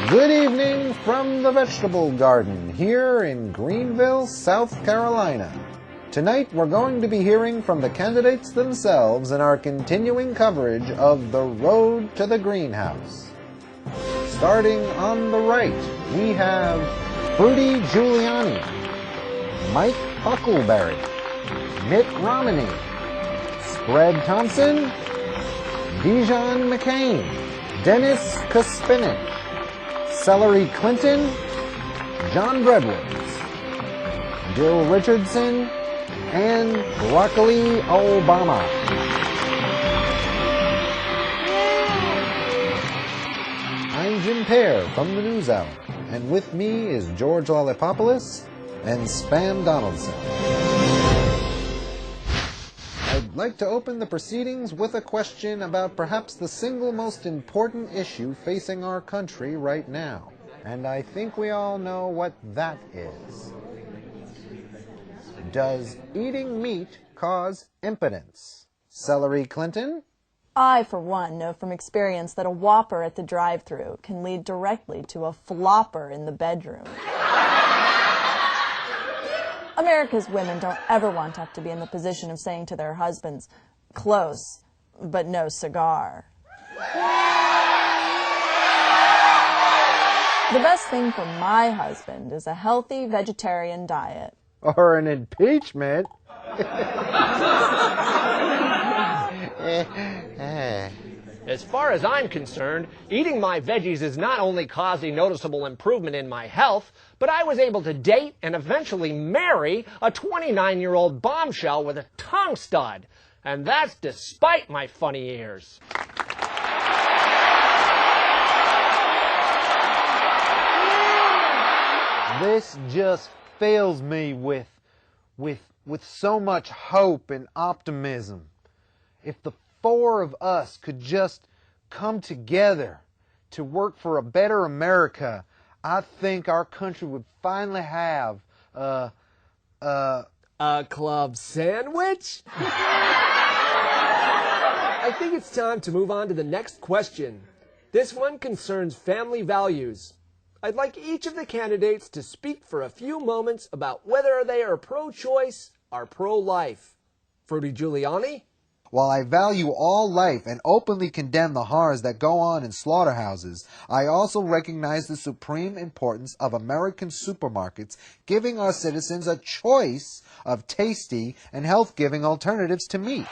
Good evening from the vegetable garden here in Greenville, South Carolina. Tonight we're going to be hearing from the candidates themselves in our continuing coverage of The Road to the Greenhouse. Starting on the right, we have Rudy Giuliani, Mike Huckleberry, Mitt Romney, Spread Thompson, Dijon McCain, Dennis Kucinich, Celery Clinton, John Bredwitz, Dill Richardson, and Broccoli Obama. I'm Jim Pear from the NewsHour, and with me is George Lollipopoulos and Spam Donaldson. I'd like to open the proceedings with a question about perhaps the single most important issue facing our country right now. And I think we all know what that is. Does eating meat cause impotence? Celery Clinton? I, for one, know from experience that a Whopper at the drive-thru can lead directly to a flopper in the bedroom. America's women don't ever want to have to be in the position of saying to their husbands, "Close, but no cigar." The best thing for my husband is a healthy vegetarian diet. Or an impeachment. As far as I'm concerned, eating my veggies has not only caused a noticeable improvement in my health, but I was able to date and eventually marry a 29-year-old bombshell with a tongue stud. And that's despite my funny ears. This just fills me with so much hope and optimism. If the four of us could just come together to work for a better America, I think our country would finally have a club sandwich? I think it's time to move on to the next question. This one concerns family values. I'd like each of the candidates to speak for a few moments about whether they are pro-choice or pro-life. Rudy Giuliani? While I value all life and openly condemn the horrors that go on in slaughterhouses, I also recognize the supreme importance of American supermarkets giving our citizens a choice of tasty and health-giving alternatives to meat.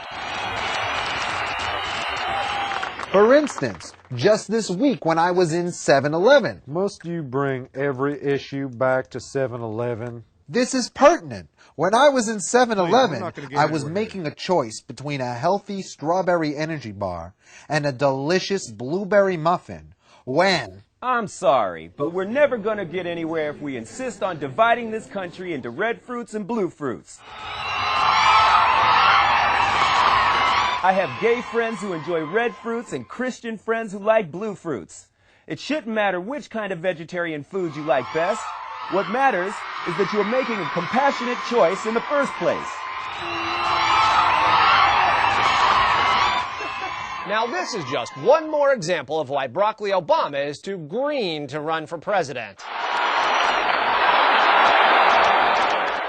For instance, just this week when I was in 7-Eleven. Must you bring every issue back to 7-Eleven? This is pertinent. When I was in 7-Eleven, I was making a choice between a healthy strawberry energy bar and a delicious blueberry muffin when... I'm sorry, but we're never going to get anywhere if we insist on dividing this country into red fruits and blue fruits. I have gay friends who enjoy red fruits and Christian friends who like blue fruits. It shouldn't matter which kind of vegetarian foods you like best. What matters is that you're making a compassionate choice in the first place. Now this is just one more example of why Broccoli Obama is too green to run for president.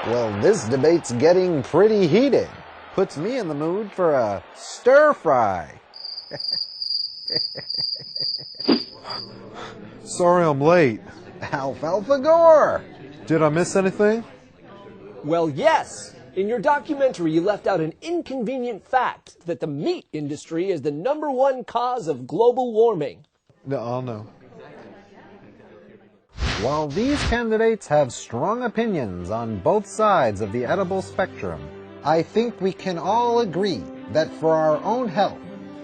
Well, this debate's getting pretty heated. Puts me in the mood for a stir fry. Sorry I'm late. Alfalfa Gore! Did I miss anything? Well, yes. In your documentary, you left out an inconvenient fact that the meat industry is the #1 cause of global warming. No. While these candidates have strong opinions on both sides of the edible spectrum, I think we can all agree that for our own health,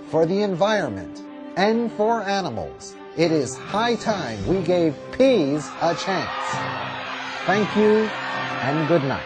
for the environment, and for animals, it is high time we gave peas a chance. Thank you, and good night.